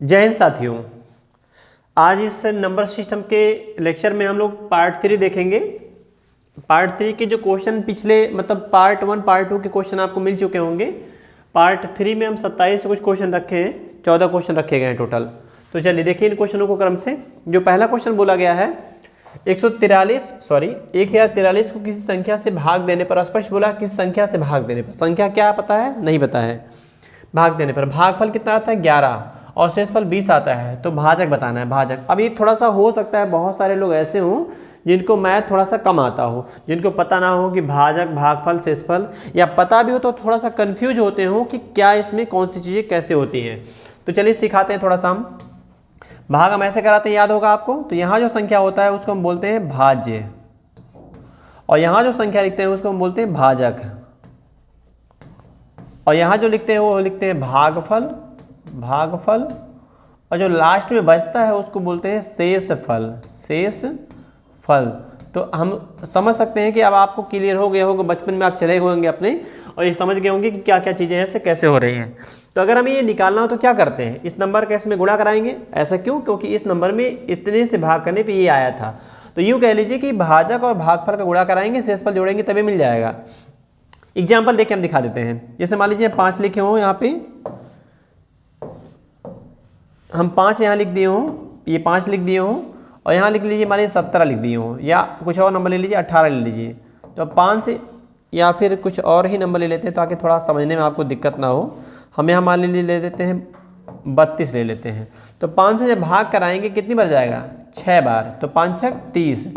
जय हिंद साथियों, आज इस नंबर सिस्टम के लेक्चर में हम लोग पार्ट 3 देखेंगे। पार्ट 3 के जो क्वेश्चन पिछले मतलब पार्ट 1 पार्ट 2 के क्वेश्चन आपको मिल चुके होंगे। पार्ट 3 में हम 27 से कुछ क्वेश्चन रखे हैं, 14 क्वेश्चन रखे गए हैं टोटल। तो चलिए देखिए इन क्वेश्चनों को क्रम से। जो पहला क्वेश्चन बोला गया है 1043 को किसी संख्या से भाग देने पर, स्पष्ट बोला किसी संख्या से भाग देने पर, संख्या क्या पता है नहीं पता है, भाग देने पर भागफल कितना आता है 11 और शेषफल 20 आता है, तो भाजक बताना है। भाजक अब ये थोड़ा सा हो सकता है बहुत सारे लोग ऐसे हों जिनको मैथ थोड़ा सा कम आता हो, जिनको पता ना हो कि भाजक भागफल शेषफल, या पता भी हो तो थोड़ा सा कंफ्यूज होते हो कि क्या इसमें कौन सी चीज़ें कैसे होती हैं। तो चलिए सिखाते हैं थोड़ा सा हम। भाग हम ऐसे कराते हैं, याद होगा आपको। तो यहाँ जो संख्या होता है उसको हम बोलते हैं भाज्य, और यहाँ जो संख्या लिखते हैं उसको हम बोलते हैं भाजक, और यहाँ जो लिखते हैं वो लिखते हैं भागफल, भागफल, और जो लास्ट में बचता है उसको बोलते हैं शेषफल, शेषफल। तो हम समझ सकते हैं कि अब आपको क्लियर हो गया होगा, बचपन में आप चले होंगे अपने और ये समझ गए होंगे कि क्या क्या चीज़ें ऐसे कैसे हो रही हैं। तो अगर हमें ये निकालना हो तो क्या करते हैं, इस नंबर का इसमें गुणा कराएंगे। ऐसा क्यों? क्योंकि इस नंबर में इतने से भाग करने पर ये आया था। तो यूँ कह लीजिए कि भाजक और भागफल का गुणा कराएंगे, शेषफल जोड़ेंगे तभी मिल जाएगा। एग्जाम्पल देके हम दिखा देते हैं। जैसे मान लीजिए 5 लिखे हों, यहाँ पे हम 5 यहाँ लिख दिए हों, ये 5 लिख दिए हों, और यहाँ लिख लीजिए मान लीजिए 17 लिख दिए हों, या कुछ और नंबर ले लीजिए 18 ले लीजिए। तो 5 से या फिर कुछ और ही नंबर ले लेते हैं ताकि थोड़ा समझने में आपको दिक्कत ना हो। हम यहाँ मान लीजिए ले देते हैं 32 ले लेते हैं। तो 5 से जब भाग कराएंगे कितनी बार जाएगा 6 बार, तो 5 छक 30,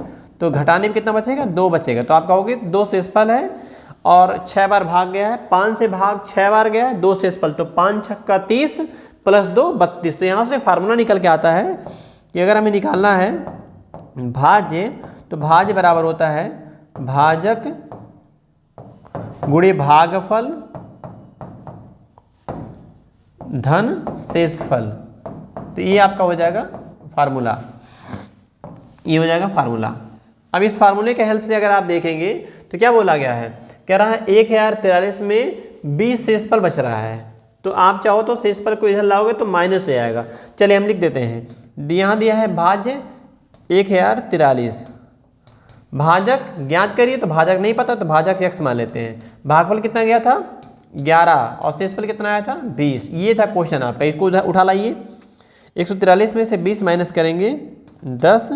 तो घटाने में कितना बचेगा 2 बचेगा। तो आप कहोगे 2 शेषफल है और 6 बार भाग गया है, 5 से भाग 6 बार गया है, 2 शेषफल, तो 5 छक्का 30 प्लस 2 32। तो यहाँ से फार्मूला निकल के आता है कि अगर हमें निकालना है भाज्य, तो भाज्य बराबर होता है भाजक गुणे भागफल धन शेषफल। तो ये आपका हो जाएगा फार्मूला, ये हो जाएगा फार्मूला। अब इस फार्मूले के हेल्प से अगर आप देखेंगे तो क्या बोला गया है, कह रहा है 1043 में 20 शेषफल बच रहा है। तो आप चाहो तो शेषफल को इधर लाओगे तो माइनस हो जाएगा। चलिए हम लिख देते हैं, यहाँ दिया है भाज्य 1043, भाजक ज्ञात करिए, तो भाजक नहीं पता तो भाजक x मान लेते हैं। भागफल कितना गया था 11 और शेषफल कितना आया था 20। ये था क्वेश्चन आपका, इसको उठा लाइए। 143 में से 20 माइनस करेंगे 10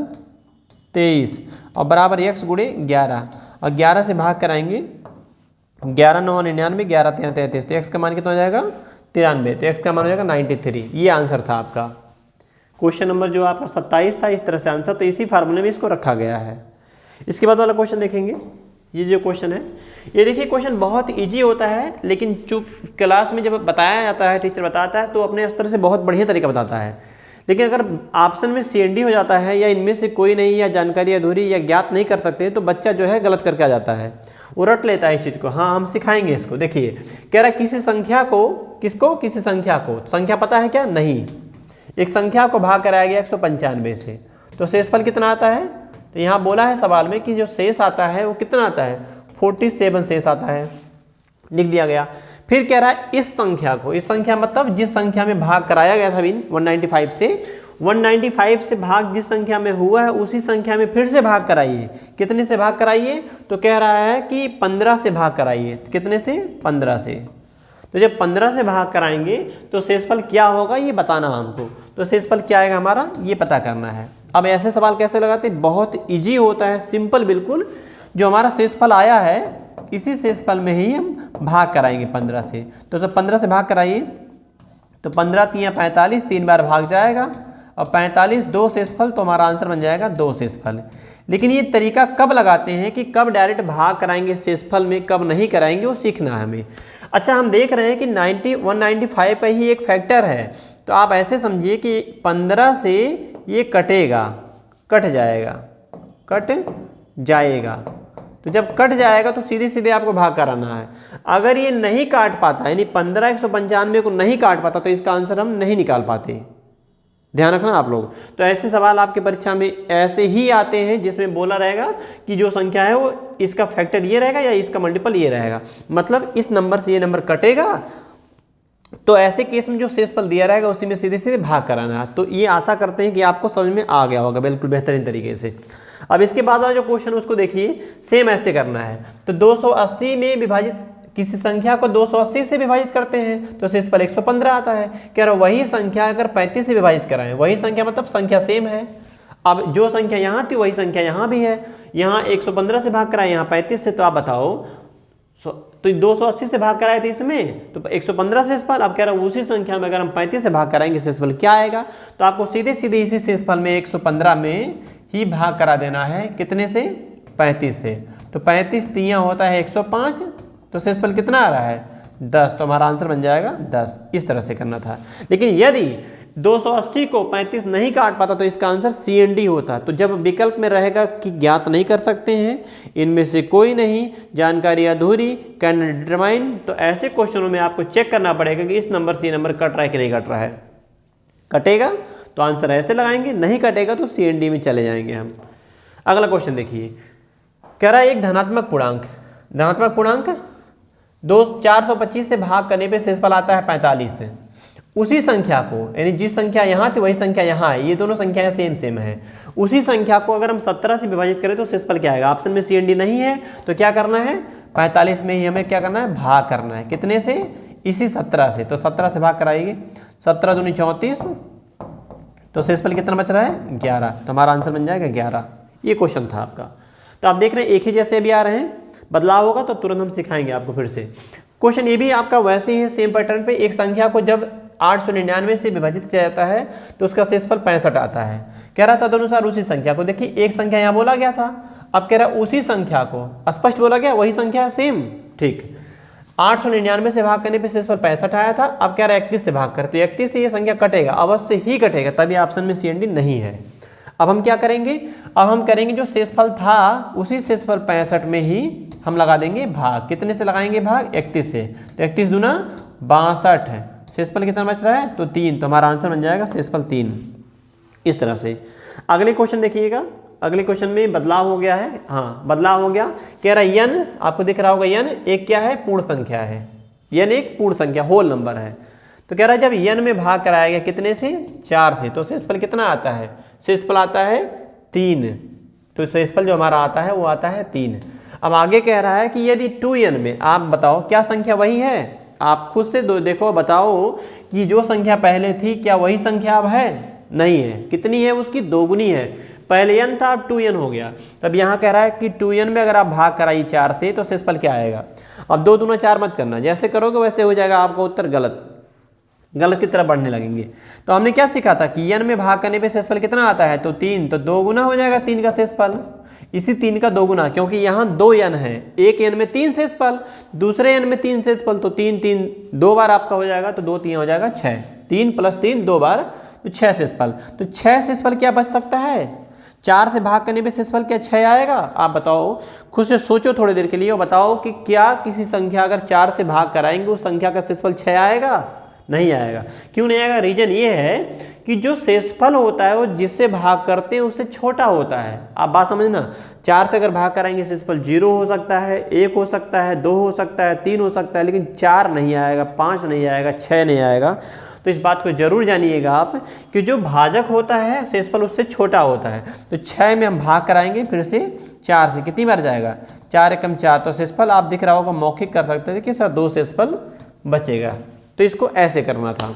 23 और बराबर x गुणे 11, और 11 से भाग कराएंगे 11 9 99, 11 3 33, तो x का मान कितना हो जाएगा 93, तो x का मान हो जाएगा 93। ये आंसर था आपका। क्वेश्चन नंबर जो आपका 27 था इस तरह से आंसर, तो इसी फार्मूले में इसको रखा गया है। इसके बाद वाला क्वेश्चन देखेंगे। ये जो क्वेश्चन है, ये देखिए क्वेश्चन बहुत इजी होता है, लेकिन चूँकि क्लास में जब बताया जाता है, टीचर बताता है तो अपने स्तर से बहुत बढ़िया तरीका बताता है। लेकिन अगर ऑप्शन में CND हो जाता है या इनमें से कोई नहीं, या जानकारी अधूरी या ज्ञात नहीं कर सकते, तो बच्चा जो है गलत करके आ जाता है, वो रट लेता है इस चीज़ को। हाँ हम सिखाएंगे इसको। देखिए कह रहा है किसी संख्या को, किसको, किसी संख्या को, संख्या पता है क्या नहीं, एक संख्या को भाग कराया गया 195 से, तो शेषफल कितना आता है। तो यहाँ बोला है सवाल में कि जो शेष आता है वो कितना आता है 47 शेष आता है, लिख दिया गया। फिर कह रहा है इस संख्या को, इस संख्या मतलब जिस संख्या में भाग कराया गया था 195 से, 195 से भाग जिस संख्या में हुआ है उसी संख्या में फिर से भाग कराइए। कितने से भाग कराइए, तो कह रहा है कि 15 से भाग कराइए। कितने से 15 से। तो जब 15 से भाग कराएंगे तो शेषफल क्या होगा ये बताना हमको। तो शेषफल क्या आएगा हमारा ये पता करना है। अब ऐसे सवाल कैसे लगाते हैं, बहुत इजी होता है, सिंपल बिल्कुल। जो हमारा शेषफल आया है इसी शेषफल में ही हम भाग कराएंगे 15 से। तो जब 15 से भाग कराइए तो 15 3 45, 3 बार भाग जाएगा, और 45 2 शेषफल, तो हमारा आंसर बन जाएगा 2 शेषफल। लेकिन ये तरीका कब लगाते हैं कि कब डायरेक्ट भाग कराएंगे शेषफल में, कब नहीं कराएंगे, वो सीखना है हमें। अच्छा हम देख रहे हैं कि 195 का ही एक फैक्टर है, तो आप ऐसे समझिए कि 15 से ये कटेगा, कट जाएगा, कट जाएगा। तो जब कट जाएगा तो सीधे सीधे आपको भाग कराना है। अगर ये नहीं काट पाता, यानी 15 195 को नहीं काट पाता, तो इसका आंसर हम नहीं निकाल पाते। ध्यान रखना आप लोग। तो ऐसे सवाल आपके परीक्षा में ऐसे ही आते हैं जिसमें बोला रहेगा कि जो संख्या है वो इसका फैक्टर ये रहेगा या इसका मल्टीपल ये रहेगा। मतलब इस नंबर से ये नंबर कटेगा तो ऐसे केस में जो शेषफल दिया रहेगा उसी में सीधे सीधे भाग कराना है। तो ये आशा करते हैं कि आपको समझ में आ गया होगा बिल्कुल बेहतरीन तरीके से। अब इसके बाद वाला जो क्वेश्चन उसको देखिए, सेम ऐसे करना है। तो 280 में विभाजित किसी संख्या को 280 से विभाजित करते हैं तो शेषफल 115 आता है। कह रहा वही संख्या अगर 35 से विभाजित कराएं, वही संख्या मतलब संख्या सेम है। अब जो संख्या यहाँ थी वही संख्या यहाँ भी है, यहाँ 115 से भाग कराए, यहाँ 35 से, तो आप बताओ तो 280 से भाग कराए थे इसमें तो 115 शेषफल। अब कह रहा हूँ उसी संख्या में अगर हम 35 से भाग कराएंगे शेषफल क्या आएगा, तो आपको सीधे सीधे इसी शेषफल में 115 में ही भाग करा देना है। कितने से? 35 से। तो 35 तियाँ होता है 105, तो शेषफल कितना आ रहा है? 10। तो हमारा आंसर बन जाएगा 10। इस तरह से करना था। लेकिन यदि 280 को 35 नहीं काट पाता तो इसका आंसर CND होता। तो जब विकल्प में रहेगा कि ज्ञात नहीं कर सकते हैं, इनमें से कोई नहीं, जानकारी अधूरी, कैन डिटरमाइन, तो ऐसे क्वेश्चनों में आपको चेक करना पड़ेगा कि इस नंबर से ये नंबर कट रहा है कि नहीं कट रहा है। कटेगा तो आंसर ऐसे लगाएंगे, नहीं कटेगा तो CND में चले जाएंगे हम। अगला क्वेश्चन देखिए, कह रहा है एक धनात्मक पूर्णांक, धनात्मक पूर्णांक 425 से भाग करने पे शेषफल आता है 45 से। उसी संख्या को, यानी जिस संख्या यहाँ थी वही संख्या यहाँ है, ये दोनों संख्याएं सेम सेम है, उसी संख्या को अगर हम 17 से विभाजित करें तो शेषफल क्या आएगा? ऑप्शन में CND नहीं है तो क्या करना है? 45 में ही हमें क्या करना है? भाग करना है। कितने से? इसी 17 से। तो 17 से भाग कराइए, 17 दूनी 34, तो शेषफल कितना बच रहा है? 11। तो हमारा आंसर बन जाएगा 11। ये क्वेश्चन था आपका। तो आप देख रहे हैं एक ही जैसे भी आ रहे हैं, बदलाव होगा तो तुरंत हम सिखाएंगे आपको फिर से। क्वेश्चन ये भी आपका वैसे ही है, सेम पैटर्न पे। एक संख्या को जब 899 से विभाजित किया जाता है तो उसका शेषफल 65 आता है। कह रहा था तदनुसार उसी संख्या को, देखिए एक संख्या यहाँ बोला गया था, अब कह रहा उसी संख्या को स्पष्ट बोला गया, वही संख्या है सेम, ठीक। 899 से भाग करने पे शेषफल 65 आया था, अब कह रहा है 31 से भाग कर, तो 31 से ये संख्या कटेगा, अवश्य ही कटेगा, तभी ऑप्शन में CND नहीं है। अब हम क्या करेंगे? अब हम करेंगे जो शेषफल था उसी शेषफल 65 में ही हम लगा देंगे भाग। कितने से लगाएंगे भाग? 31 से। तो 31 दूना 62 है, शेषफल कितना बच रहा है? तो 3। तो हमारा आंसर बन जाएगा शेषफल 3। इस तरह से। अगले क्वेश्चन देखिएगा, अगले क्वेश्चन में बदलाव हो गया है। हाँ, बदलाव हो गया। कह रहा है n, आपको दिख रहा होगा n एक क्या है? पूर्ण संख्या है। n एक पूर्ण संख्या, होल नंबर है। तो कह रहा है जब n में भाग कराया गया कितने से? 4 से, तो शेषफल कितना आता है? शेषफल आता है 3। तो शेषफल जो हमारा आता है वो आता है 3। अब आगे कह रहा है कि यदि 2n में, आप बताओ क्या संख्या वही है? आप खुद से देखो, बताओ कि जो संख्या पहले थी क्या वही संख्या अब है? नहीं है। कितनी है? उसकी दोगुनी है। पहले n था, अब 2n हो गया। तब यहाँ कह रहा है कि 2n में अगर आप भाग कराइए 4 से तो शेषफल क्या आएगा? अब 2 दूना 4 मत करना, जैसे करोगे वैसे हो जाएगा, आपका उत्तर गलत की तरफ बढ़ने लगेंगे। तो हमने क्या सीखा था कि n में भाग करने पे शेषफल कितना आता है? तो 3। तो 2 गुना हो जाएगा 3 का शेषफल, इसी 3 का 2 गुना, क्योंकि यहाँ 2 n है, एक n में 3 शेषफल, दूसरे n में 3 शेषफल, तो 3 3 2 बार आपका हो जाएगा, तो 2 3 हो जाएगा 6। 3 + 3 2 बार, तो 6 शेषफल। तो 6 शेषफल क्या बच सकता है? 4 से भाग करने पे शेषफल क्या 6 आएगा? आप बताओ, खुद से सोचो थोड़ी देर के लिए और बताओ कि क्या किसी संख्या अगर 4 से भाग कराएंगे उस संख्या का शेषफल 6 आएगा? नहीं आएगा। क्यों नहीं आएगा? रीजन ये है कि जो शेषफल होता है वो जिससे भाग करते हैं उससे छोटा होता है। आप बात समझना, 4 से अगर भाग कराएंगे शेषफल 0 हो सकता है, 1 हो सकता है, 2 हो सकता है, 3 हो सकता है, लेकिन 4 नहीं आएगा, 5 नहीं आएगा, 6 नहीं आएगा। तो इस बात को जरूर जानिएगा आप कि जो भाजक होता है शेषफल उससे छोटा होता है। तो 6 में हम भाग कराएंगे फिर से 4 से, कितनी बार जाएगा? 4 एकम 4। तो शेषफल आप दिख रहा होगा, मौखिक कर सकते थे कि सर 2 शेषफल बचेगा। तो इसको ऐसे करना था।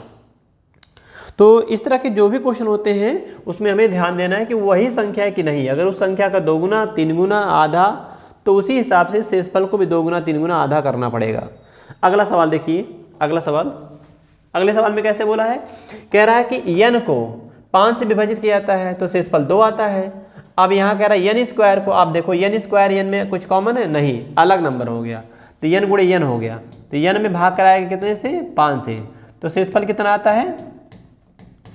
तो इस तरह के जो भी क्वेश्चन होते हैं उसमें हमें ध्यान देना है कि वही संख्या है कि नहीं। अगर उस संख्या का 2 गुना, 3 गुना, आधा, तो उसी हिसाब से शेषफल को भी 2 गुना, 3 गुना, आधा करना पड़ेगा। अगला सवाल देखिए, अगला सवाल, अगले सवाल में कैसे बोला है? कह रहा है कि n को 5 से विभाजित किया जाता है तो शेषफल 2 आता है। अब यहाँ कह रहा है n स्क्वायर को, आप देखो n स्क्वायर n में कुछ कॉमन है? नहीं, अलग नंबर हो गया, तो n गुणे n हो गया। तो n में भाग कराएगा कितने से? 5 से। तो शेषफल कितना आता है?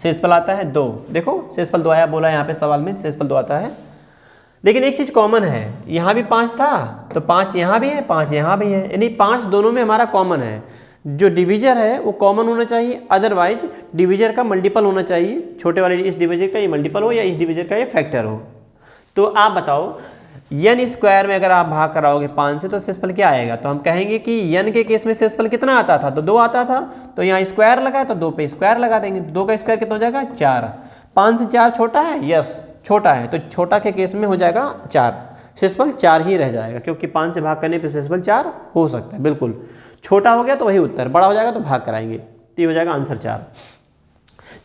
शेषफल आता है 2। देखो शेषफल 2 आया, बोला यहाँ पे सवाल में शेषफल 2 आता है। लेकिन एक चीज़ कॉमन है, यहाँ भी 5 था तो 5 यहाँ भी है, 5 यहाँ भी है, यानी 5 दोनों में हमारा कॉमन है। जो डिवीजर है वो कॉमन होना चाहिए, अदरवाइज डिवीजर का मल्टीपल होना चाहिए। छोटे वाले इस डिवीजर का ये मल्टीपल हो या इस डिवीजर का ये फैक्टर हो। तो आप बताओ n स्क्वायर में अगर आप भाग कराओगे 5 से तो शेषफल क्या आएगा, तो हम कहेंगे कि n के केस में शेषफल कितना आता था, तो 2 आता था, तो यहाँ स्क्वायर लगा तो 2 पे स्क्वायर लगा देंगे, 2 का स्क्वायर कितना हो जाएगा 4। 5 से 4 छोटा है, यस छोटा है, तो छोटा के केस में हो जाएगा 4, शेषफल 4 ही रह जाएगा, क्योंकि 5 से भाग करने पर शेषफल 4 हो सकता है। बिल्कुल छोटा हो गया तो वही उत्तर, बड़ा हो जाएगा तो भाग कराएंगे, तो ये हो जाएगा आंसर 4।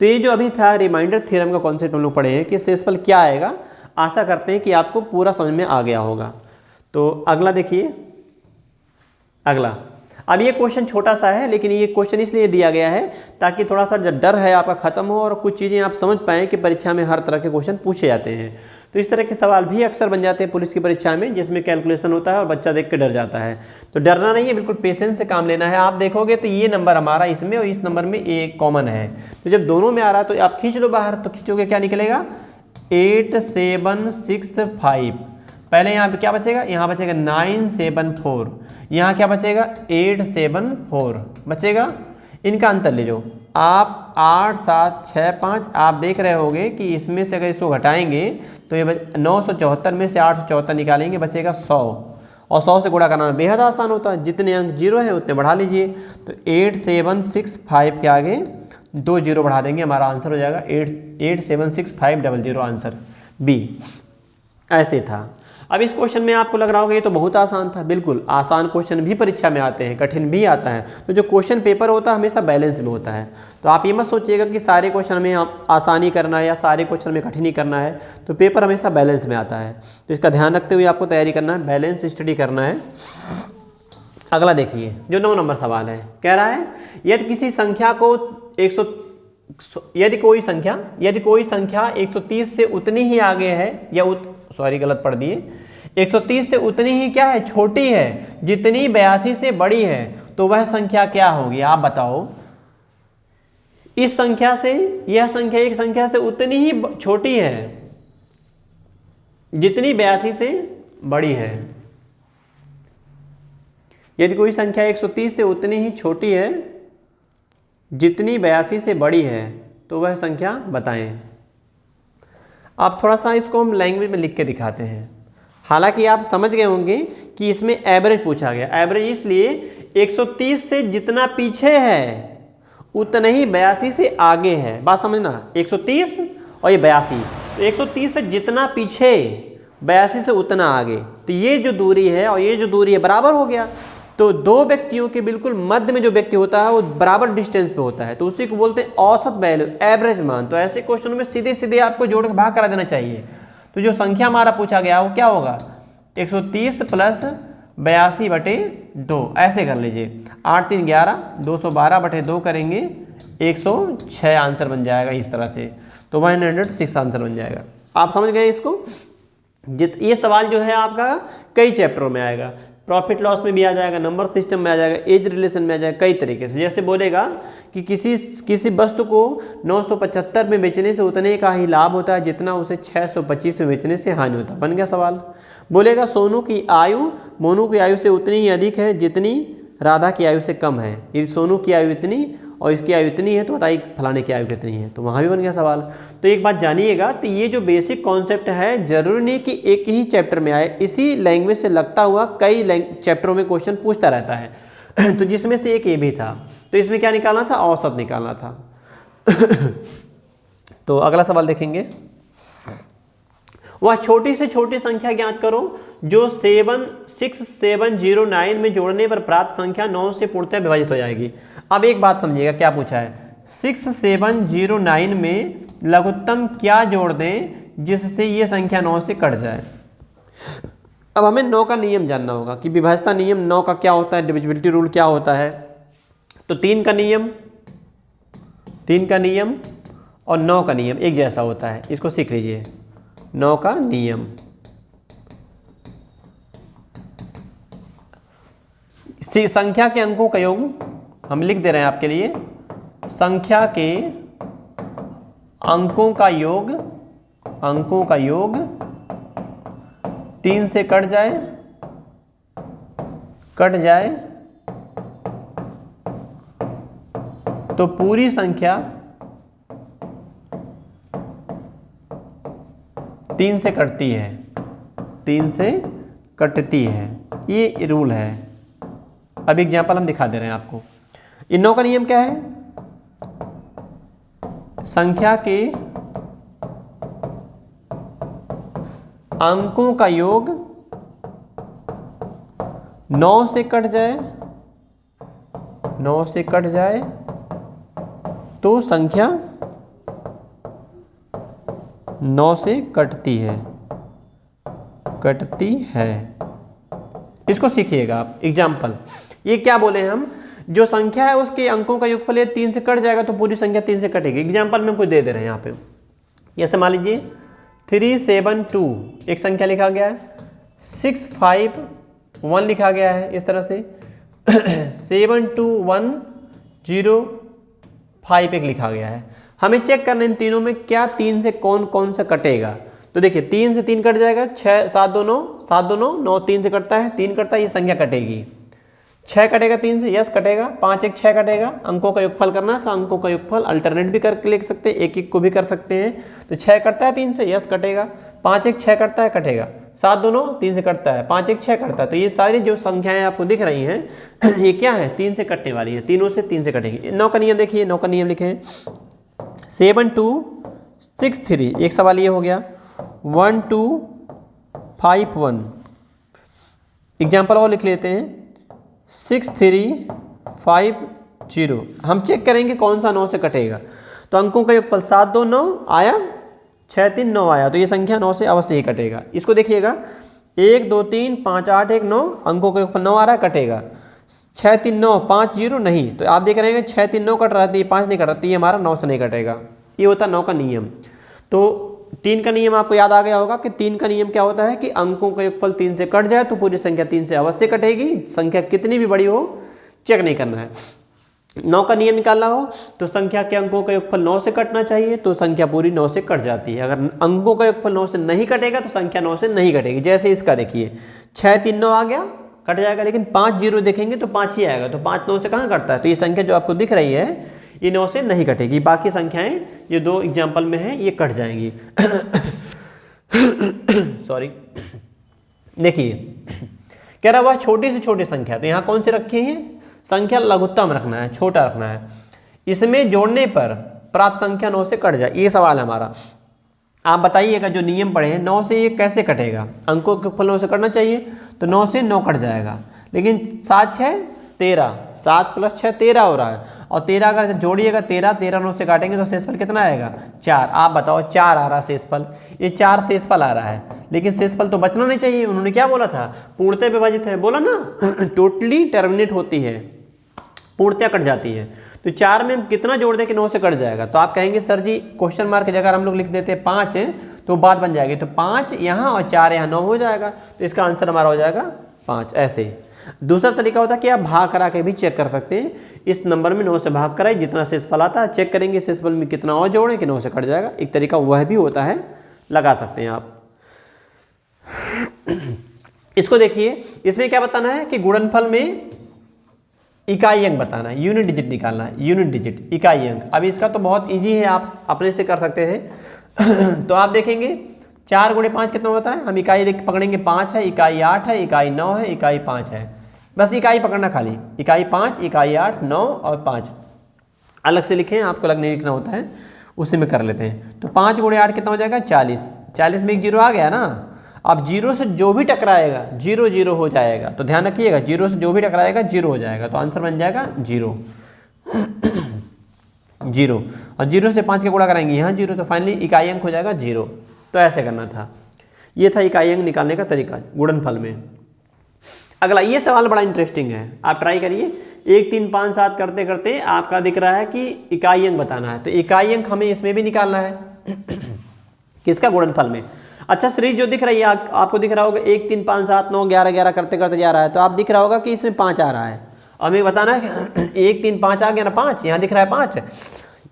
तो ये जो अभी था रिमाइंडर थ्योरम का कॉन्सेप्ट हम लोग पढ़े हैं कि शेषफल क्या आएगा। आशा करते हैं कि आपको पूरा समझ में आ गया होगा। तो अगला देखिए, अगला अब ये क्वेश्चन छोटा सा है, लेकिन ये क्वेश्चन इसलिए दिया गया है ताकि थोड़ा सा जो डर है आपका खत्म हो और कुछ चीज़ें आप समझ पाएँ कि परीक्षा में हर तरह के क्वेश्चन पूछे जाते हैं। तो इस तरह के सवाल भी अक्सर बन जाते हैं पुलिस की परीक्षा में, जिसमें कैलकुलेशन होता है और बच्चा देख के डर जाता है। तो डरना नहीं है, बिल्कुल पेशेंस से काम लेना है। आप देखोगे तो ये नंबर हमारा इसमें और इस नंबर में एक कॉमन है, तो जब दोनों में आ रहा है तो आप खींच लो बाहर, तो खींचोगे क्या निकलेगा 8765। पहले यहाँ पे क्या बचेगा, यहाँ बचेगा 974, यहाँ क्या बचेगा 874 बचेगा। इनका अंतर ले लो आप, 8765। आप देख रहे होगे कि इसमें से अगर इसको घटाएंगे तो ये 974 में से 874 निकालेंगे, बचेगा 100, और 100 से गुणा करना बेहद आसान होता है, जितने अंक जीरो है उतने बढ़ा लीजिए। तो 8765 के आगे 2 जीरो बढ़ा देंगे, हमारा आंसर हो जाएगा 876500, आंसर बी। ऐसे था। अब इस क्वेश्चन में आपको लग रहा होगा ये तो बहुत आसान था, बिल्कुल आसान क्वेश्चन भी परीक्षा में आते हैं, कठिन भी आता है। तो जो क्वेश्चन पेपर होता है हमेशा बैलेंस में होता है, तो आप ये मत सोचिएगा कि सारे क्वेश्चन में आसानी करना है या सारे क्वेश्चन में कठिन ही करना है, तो पेपर हमेशा बैलेंस में आता है। तो इसका ध्यान रखते हुए आपको तैयारी करना है, बैलेंस स्टडी करना है। अगला देखिए जो 9 नंबर सवाल है, कह रहा है यदि किसी संख्या को यदि कोई संख्या 130 से उतनी ही आगे है या गलत पढ़ दिए, 130 से उतनी ही क्या है, छोटी है, जितनी 82 से बड़ी है, तो वह संख्या क्या होगी। आप बताओ, इस संख्या से यह संख्या एक संख्या से उतनी ही छोटी है जितनी 82 से बड़ी है। यदि कोई संख्या 130 से उतनी ही छोटी है जितनी 82 से बड़ी है, तो वह संख्या बताएं। अब थोड़ा सा इसको हम लैंग्वेज में लिख के दिखाते हैं। हालांकि आप समझ गए होंगे कि इसमें एवरेज पूछा गया। एवरेज इसलिए 130 से जितना पीछे है उतना ही 82 से आगे है। बात समझना, 130 और ये 82, तो 130 से जितना पीछे 82 से उतना आगे, तो ये जो दूरी है और ये जो दूरी है बराबर हो गया। तो दो व्यक्तियों के बिल्कुल मध्य में जो व्यक्ति होता है वो बराबर डिस्टेंस पे होता है, तो उसी को बोलते हैं औसत वैल्यू, एवरेज मान। तो ऐसे क्वेश्चन में सीधे सीधे आपको जोड़ के भाग करा देना चाहिए। तो जो संख्या हमारा पूछा गया वो क्या होगा, 130 प्लस 82/2, ऐसे कर लीजिए। 8 3 11, 212/2 करेंगे 106 आंसर बन जाएगा इस तरह से, तो 106 आंसर बन जाएगा। आप समझ गए इसको। ये सवाल जो है आपका कई चैप्टरों में आएगा, प्रॉफिट लॉस में भी आ जाएगा, नंबर सिस्टम में आ जाएगा, एज रिलेशन में आ जाएगा, कई तरीके से। जैसे बोलेगा कि किसी वस्तु को 975 में बेचने से उतने का ही लाभ होता है जितना उसे 625 में बेचने से हानि होता है। बन गया सवाल। बोलेगा सोनू की आयु मोनू की आयु से उतनी ही अधिक है जितनी राधा की आयु से कम है। यदि सोनू की आयु इतनी और इसकी आयु इतनी है तो बताइए फलाने की आयु कितनी है, तो वहाँ भी बन गया सवाल। तो एक बात जानिएगा, तो ये जो बेसिक कॉन्सेप्ट है जरूरी नहीं कि एक ही चैप्टर में आए, इसी लैंग्वेज से लगता हुआ कई चैप्टरों में क्वेश्चन पूछता रहता है। तो जिसमें से एक ये भी था, तो इसमें क्या निकालना था, औसत निकालना था। तो अगला सवाल देखेंगे, वह छोटी से छोटी संख्या ज्ञात करो जो 6709 में जोड़ने पर प्राप्त संख्या 9 से पूर्णतः विभाजित हो जाएगी। अब एक बात समझिएगा, क्या पूछा है, 6709 में लघुत्तम क्या जोड़ दें जिससे ये संख्या 9 से कट जाए। अब हमें 9 का नियम जानना होगा कि विभाज्यता नियम 9 का क्या होता है, डिविजिबिलिटी रूल क्या होता है। तो 3 का नियम और 9 का नियम एक जैसा होता है, इसको सीख लीजिए। 9 का नियम, संख्या के अंकों का योग हम लिख दे रहे हैं आपके लिए, संख्या के अंकों का योग 3 से कट जाए तो पूरी संख्या 3 से कटती है। 3 से कटती है, ये रूल है। अब एग्जाम्पल हम दिखा दे रहे हैं आपको। इन 9 का नियम क्या है? संख्या के अंकों का योग 9 से कट जाए, 9 से कट जाए तो संख्या 9 से कटती है, कटती है। इसको सीखिएगा आप। एग्जाम्पल, ये क्या बोले हम, जो संख्या है उसके अंकों का योगफल ये 3 से कट जाएगा तो पूरी संख्या 3 से कटेगी। एग्जाम्पल में कुछ दे दे रहे हैं यहाँ पे, जैसे मान लीजिए 372 एक संख्या लिखा गया है, 651 लिखा गया है इस तरह से 72105 एक लिखा गया है। हमें चेक करना इन तीनों में क्या 3 से कौन कौन सा कटेगा। तो देखिए 3 से 3 कट जाएगा, 6 7 2 9 7 2 9 9 3 से कटता है, 3 कटता है, ये संख्या कटेगी। 6 कटेगा 3 से, यस कटेगा। 5 1 6 कटेगा। अंकों का योगफल करना तो अंकों का योगफल अल्टरनेट भी करके लिख सकते हैं, एक एक को भी कर सकते हैं। तो 6 कटता है 3 से, यस कटेगा। 5 1 6 कटता है, कटेगा। 7 2 9 3 से कटता है, 5 1 6 कटता है। तो ये सारी जो संख्याएं आपको दिख रही हैं ये क्या है, 3 से कटने वाली है, तीनों से 3 से कटेगी। 9 का नियम देखिए, 9 का नियम लिखे 7263। एक सवाल ये हो गया 1251। एग्जाम्पल और लिख लेते हैं 6350। हम चेक करेंगे कौन सा 9 से कटेगा। तो अंकों का योगफल 7 2 9 आया, 6 3 9 आया, तो ये संख्या 9 से अवश्य ही कटेगा। इसको देखिएगा 1 2 3 5 8 1 9, अंकों का योगफल 9 आ रहा है, कटेगा। 6 3 9 5 0 नहीं, तो आप देख रहे हैं 6 3 9 कट रहा है, तो ये 5 नहीं कट रहा, तो ये हमारा 9 से नहीं कटेगा। ये होता है 9 का नियम। तो 3 का नियम आपको याद आ गया होगा कि 3 का नियम क्या होता है कि अंकों का योगफल 3 से कट जाए तो पूरी संख्या 3 से अवश्य कटेगी। संख्या कितनी भी बड़ी हो चेक नहीं करना है। 9 का नियम निकालना हो तो संख्या के अंकों का योगफल 9 से कटना चाहिए, तो संख्या पूरी 9 से कट जाती है। अगर अंकों का योगफल 9 से नहीं कटेगा तो संख्या 9 से नहीं कटेगी। जैसे इसका देखिए 6 3 9 आ गया, कट जाएगा, लेकिन 5 0 देखेंगे तो 5 ही आएगा, तो 5 9 से कहाँ कटता है। तो ये संख्या जो आपको दिख रही है ये 9 से नहीं कटेगी। बाकी संख्याएं ये 2 एग्जाम्पल में है ये कट जाएंगी। सॉरी, देखिए कह रहा हुआ छोटी से छोटी संख्या, तो यहाँ कौन से रखी है, संख्या लघुत्तम रखना है, छोटा रखना है। इसमें जोड़ने पर प्राप्त संख्या 9 से कट जाए, ये सवाल है हमारा। आप बताइएगा जो नियम पढ़े हैं 9 से ये कैसे कटेगा। अंकों के योगफल 9 से कटना चाहिए, तो 9 से 9 कट जाएगा। लेकिन 7 6 13, 7 + 6 13 हो रहा है, और 13 अगर जोड़िएगा 13 13 9 से काटेंगे तो शेषफल कितना आएगा, 4। आप बताओ 4 आ रहा है शेषफल, ये 4 शेषफल आ रहा है, लेकिन शेषफल तो बचना नहीं चाहिए। उन्होंने क्या बोला था, पूर्णतः विभाजित है, बोला ना टोटली टर्मिनेट होती है, पूर्णतः कट जाती है। तो 4 में कितना जोड़ दें कि 9 से कट जाएगा। तो आप कहेंगे सर जी क्वेश्चन मार्क की जगह हम लोग लिख देते हैं 5 तो बात बन जाएगी, तो 5 यहाँ और 4 यहाँ 9 हो जाएगा, तो इसका आंसर हमारा हो जाएगा 5। ऐसे दूसरा तरीका होता है कि आप भाग करा के भी चेक कर सकते हैं। इस नंबर में 9 से भाग कराए, जितना शेषफल आता है चेक करेंगे शेषफल में कितना और जोड़ें कि 9 से कट जाएगा। एक तरीका वह भी होता है, लगा सकते हैं आप। इसको देखिए, इसमें क्या बताना है कि गुणनफल में इकाई अंक बताना है, यूनिट डिजिट निकालना है, यूनिट डिजिट इकाई अंक। अब इसका तो बहुत इजी है, आप अपने से कर सकते हैं। तो आप देखेंगे 4 × 5 कितना होता है, हम इकाई पकड़ेंगे 5 है, इकाई 8 है, इकाई 9 है, इकाई 5 है। बस इकाई पकड़ना खाली, इकाई 5 इकाई 8 9 और 5 अलग से लिखें, आपको अलग नहीं लिखना होता है, उसी में कर लेते हैं। तो 5 × 8 कितना हो जाएगा 40। 40 में एक 0 आ गया ना। अब 0 से जो भी टकराएगा 0 0 हो जाएगा, तो ध्यान रखिएगा 0 से जो भी टकराएगा 0 हो जाएगा, तो आंसर बन जाएगा 0 0। और 0 से 5 के गुणा कराएंगे यहाँ 0, तो फाइनली इकाई अंक हो जाएगा 0। तो ऐसे करना था, ये था इकाई अंक निकालने का तरीका गुणनफल में। अगला ये सवाल बड़ा इंटरेस्टिंग है, आप ट्राई करिए। 1 3 5 7 करते करते आपका दिख रहा है कि इकाई अंक बताना है, तो इकाई अंक हमें इसमें भी निकालना है। किसका, गुणनफल में। अच्छा सीरीज जो दिख रही है आपको दिख रहा होगा 1 3 5 7 9 11 11 करते करते जा रहा है, तो आप दिख रहा होगा कि इसमें 5 आ रहा है। हमें बताना है कि 1 3 5 आ गया ना, 5 यहाँ दिख रहा है 5।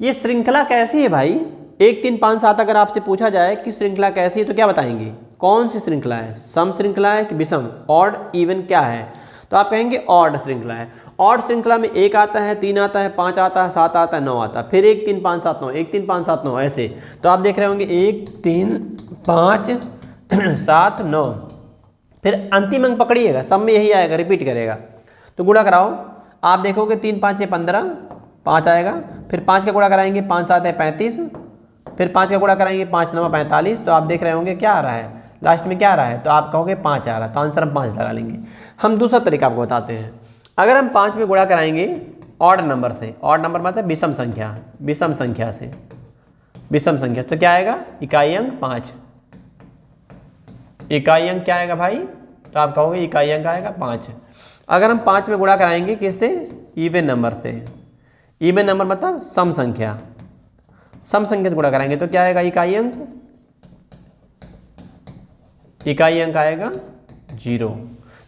ये श्रृंखला कैसी है भाई, 1 3 5 7 अगर आपसे पूछा जाए कि श्रृंखला कैसी है तो क्या बताएंगे, कौन सी श्रृंखला है, सम श्रृंखला है कि विषम, ऑड इवन क्या है। तो आप कहेंगे ऑड श्रृंखला है। ऑड श्रृंखला में 1 आता है, 3 आता है, 5 आता है, 7 आता है, 9 आता है, फिर 1 3 5 7 9 1 3 5 7 9 ऐसे। तो आप देख रहे होंगे 1 3 5 7 9, फिर अंतिम अंक पकड़िएगा, सब में यही आएगा, रिपीट करेगा। तो गुणा कराओ, आप देखोगे 3 5 6 15, 5 आएगा। फिर 5 का गुणा कराएंगे, 5 7 है 35, फिर 5 का गुणा कराएंगे, 5 9 45। तो आप देख रहे होंगे क्या आ रहा है, लास्ट में क्या आ रहा है, तो आप कहोगे 5 आ रहा है, तो आंसर हम 5 लगा लेंगे। हम दूसरा तरीका आपको बताते हैं। अगर हम 5 में गुणा कराएंगे ऑड नंबर से, ऑड नंबर मतलब विषम संख्या, विषम संख्या से, विषम संख्या, तो क्या आएगा, इकाई अंक 5। इकाई अंक क्या आएगा भाई, तो आप कहोगे इकाई अंक आएगा 5। अगर हम 5 में गुणा कराएंगे किससे, इवन नंबर से, इवन नंबर मतलब सम संख्या, सम संख्या से गुणा कराएंगे तो क्या आएगा, इकाई अंक, इकाई अंक आएगा 0।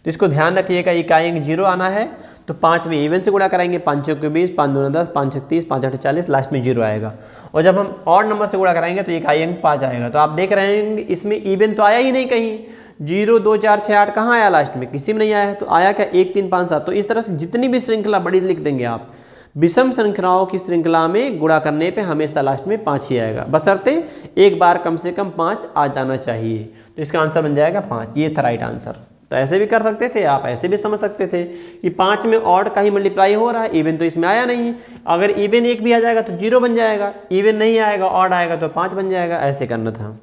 तो इसको ध्यान रखिएगा, इकाई अंक 0 आना है तो 5 में इवन से गुणा कराएंगे, 5 चौक 20, 5 दूना 10, 5 छक 30, 5 8 40, लास्ट में 0 आएगा। और जब हम ऑड नंबर से गुणा कराएंगे तो इकाई अंक 5 आएगा। तो आप देख रहे हैं इसमें इवन तो आया ही नहीं कहीं, 0 2 4 6 8 कहाँ आया, लास्ट में किसी में नहीं आया है। तो आया क्या, 1 3 5 7। तो इस तरह से जितनी भी श्रृंखला बड़ी लिख देंगे आप, विषम श्रृंखलाओं की श्रृंखला में गुणा करने पे हमेशा लास्ट में 5 ही आएगा, बशर्ते एक बार कम से कम 5 आ जाना चाहिए। तो इसका आंसर बन जाएगा 5। ये था राइट आंसर। तो ऐसे भी कर सकते थे आप, ऐसे भी समझ सकते थे कि 5 में ऑड का ही मल्टीप्लाई हो रहा है, इवन तो इसमें आया नहीं। अगर इवन 1 भी आ जाएगा तो 0 बन जाएगा, इवन नहीं आएगा ऑड आएगा तो 5 बन जाएगा, ऐसे करना था।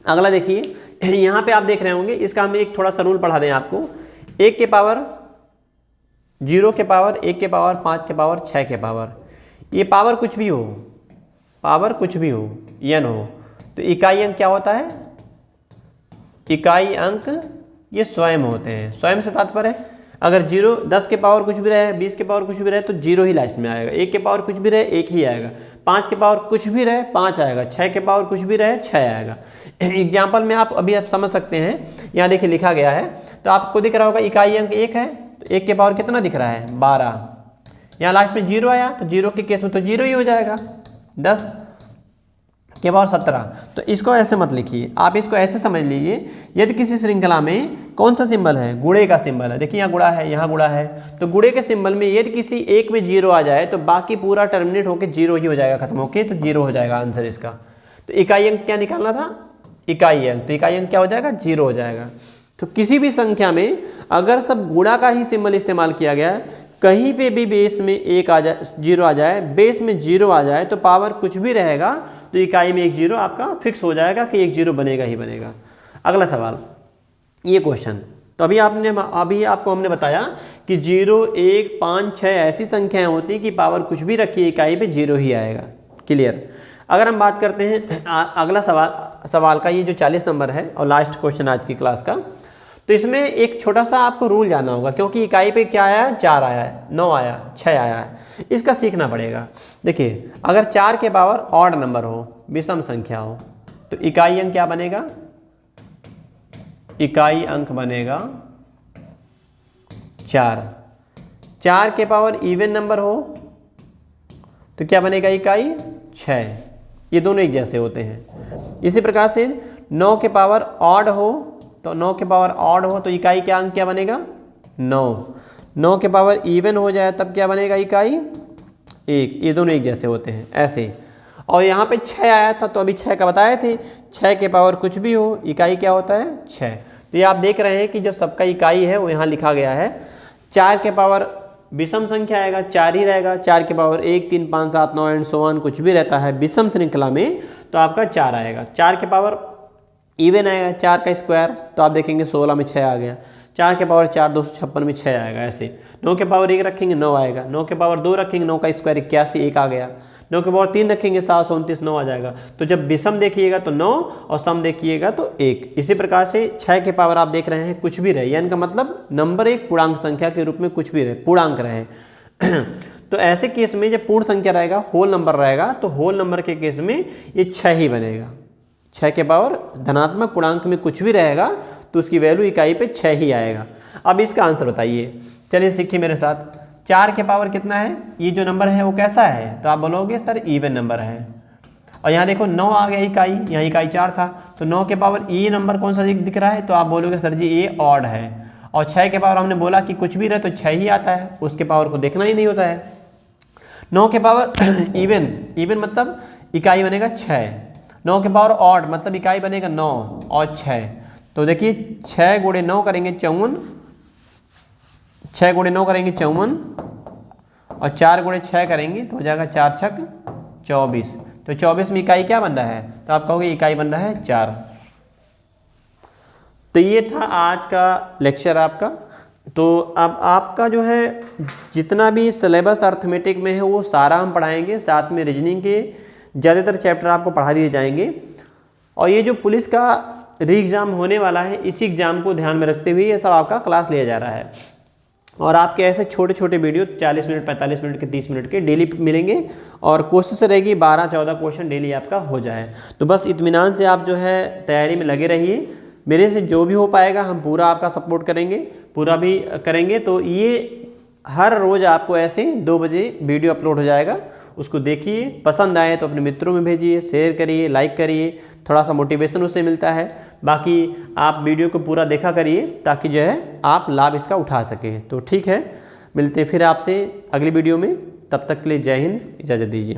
अगला देखिए, यहाँ पे आप देख रहे होंगे, इसका हम एक थोड़ा सा रूल पढ़ा दें आपको। 1 के पावर 0 के पावर 1 के पावर 5 के पावर 6 के पावर, ये पावर कुछ भी हो, पावर कुछ भी हो, n हो, तो इकाई अंक क्या होता है, इकाई अंक ये स्वयं होते हैं। स्वयं से तात्पर्य है अगर 0 10 के पावर कुछ भी रहे, 20 के पावर कुछ भी रहे तो 0 ही लास्ट में आएगा, 1 के पावर कुछ भी रहे 1 ही आएगा, 5 के पावर कुछ भी रहे 5 आएगा, 6 के पावर कुछ भी रहे 6 आएगा। एग्जाम्पल में आप अभी आप समझ सकते हैं, यहाँ देखिए लिखा गया है, तो आपको दिख रहा होगा इकाई अंक 1 है, तो 1 के पावर कितना दिख रहा है 12, यहाँ लास्ट में 0 आया तो 0 के केस में तो 0 ही हो जाएगा। 10 के पावर 17, तो इसको ऐसे मत लिखिए, आप इसको ऐसे समझ लीजिए, यदि किसी श्रृंखला में कौन सा सिंबल है, गुणे का सिंबल है, देखिए यहाँ गुणा है यहाँ गुणा है, तो गुणे के सिंबल में यदि किसी एक में 0 आ जाए तो बाकी पूरा टर्मिनेट होकर 0 ही हो जाएगा, खत्म होके, तो 0 हो जाएगा आंसर इसका। तो इकाई अंक क्या निकालना था, इकाई अंक, तो इकाई अंक क्या हो जाएगा 0 हो जाएगा। तो किसी भी संख्या में अगर सब गुणा का ही सिंबल इस्तेमाल किया गया है, कहीं पे भी बेस में 1 आ जाए 0 आ जाए, बेस में 0 आ जाए तो पावर कुछ भी रहेगा तो इकाई में 1 0 आपका फिक्स हो जाएगा कि 1 0 बनेगा ही बनेगा। अगला सवाल, ये क्वेश्चन, तो अभी आपको हमने बताया कि 0 1 5 6 ऐसी संख्याएं होती कि पावर कुछ भी रखिए इकाई पे 0 ही आएगा। क्लियर। अगर हम बात करते हैं अगला सवाल का, ये जो 40 नंबर है और लास्ट क्वेश्चन आज की क्लास का, तो इसमें एक छोटा सा आपको रूल जानना होगा, क्योंकि इकाई पे क्या आया है 4 आया है, 9 आया, 6 आया है, इसका सीखना पड़ेगा। देखिए अगर 4 के पावर ऑड नंबर हो, विषम संख्या हो, तो इकाई अंक क्या बनेगा, इकाई अंक बनेगा 4। 4 के पावर इवन नंबर हो तो क्या बनेगा, इकाई 6। ये दोनों एक जैसे होते हैं। इसी प्रकार से 9 के पावर ऑड हो, तो 9 के पावर ऑड हो तो इकाई क्या अंक क्या बनेगा 9। 9 के पावर इवन हो जाए तब क्या बनेगा, इकाई 1। ये दोनों एक जैसे होते हैं ऐसे। और यहाँ पे 6 आया था तो अभी 6 का बताए थे, 6 के पावर कुछ भी हो इकाई क्या होता है 6। तो ये आप देख रहे हैं कि जो सबका इकाई है वो यहाँ लिखा गया है। 4 के पावर विषम संख्या आएगा 4 ही रहेगा, 4 के पावर 1 3 5 7 9 एंड सो ऑन कुछ भी रहता है विषम श्रृंखला में तो आपका 4 आएगा। 4 के पावर इवन आएगा, 4 का स्क्वायर, तो आप देखेंगे 16 में 6 आ गया। 4 के पावर 4 256 में 6 आएगा ऐसे। 9 के पावर 1 रखेंगे 9 आएगा, 9 के पावर 2 रखेंगे 9 का स्क्वायर 81 1 आ गया। 9 के पावर 3 रखेंगे 729 9 आ जाएगा। तो जब विषम देखिएगा तो 9 और सम देखिएगा तो 1। इसी प्रकार से 6 के पावर आप देख रहे हैं कुछ भी रहे, यानी का मतलब नंबर एक पूर्णांक संख्या के रूप में कुछ भी रहे, पूर्णांक रहे। तो ऐसे केस में जब पूर्ण संख्या रहेगा, होल नंबर रहेगा, तो होल नंबर के केस में ये 6 ही बनेगा। 6 के पावर धनात्मक पूर्णांक में कुछ भी रहेगा तो उसकी वैल्यू इकाई पे 6 ही आएगा। अब इसका आंसर बताइए, चलिए सीखिए मेरे साथ। 4 के पावर कितना है, ये जो नंबर है वो कैसा है, तो आप बोलोगे सर इवन नंबर है। और यहाँ देखो 9 आ गया इकाई, यहाँ इकाई 4 था, तो 9 के पावर ई नंबर कौन सा दिख रहा है, तो आप बोलोगे सर जी ये ऑड है। और 6 के पावर हमने बोला कि कुछ भी रहे तो 6 ही आता है, उसके पावर को देखना ही नहीं होता है। 9 के पावर इवन मतलब इकाई बनेगा 6, 9 के पावर ऑड मतलब इकाई बनेगा 9 और 6। तो देखिए 6 गुणे 9 करेंगे 54, 6 गुणे 9 करेंगे 54 और 4 गुणे 6 करेंगे तो हो जाएगा 4 छक 24। तो 24 में इकाई क्या बन रहा है, तो आप कहोगे इकाई बन रहा है 4। तो ये था आज का लेक्चर आपका। तो अब आपका जो है जितना भी सिलेबस अर्थमेटिक में है वो सारा हम पढ़ाएंगे, साथ में रीजनिंग के ज़्यादातर चैप्टर आपको पढ़ा दिए जाएंगे। और ये जो पुलिस का री एग्ज़ाम होने वाला है, इसी एग्ज़ाम को ध्यान में रखते हुए ये सब आपका क्लास लिया जा रहा है। और आपके ऐसे छोटे छोटे वीडियो 40 मिनट 45 मिनट के 30 मिनट के डेली मिलेंगे और कोशिश रहेगी 12-14 क्वेश्चन डेली आपका हो जाए। तो बस इत्मीनान से आप जो है तैयारी में लगे रहिए। मेरे से जो भी हो पाएगा हम पूरा आपका सपोर्ट करेंगे, पूरा भी करेंगे। तो ये हर रोज़ आपको ऐसे 2 बजे वीडियो अपलोड हो जाएगा, उसको देखिए, पसंद आए तो अपने मित्रों में भेजिए, शेयर करिए, लाइक करिए, थोड़ा सा मोटिवेशन उससे मिलता है। बाकी आप वीडियो को पूरा देखा करिए ताकि जो है आप लाभ इसका उठा सकें। तो ठीक है, मिलते फिर आपसे अगली वीडियो में, तब तक के लिए जय हिंद, इजाज़त दीजिए।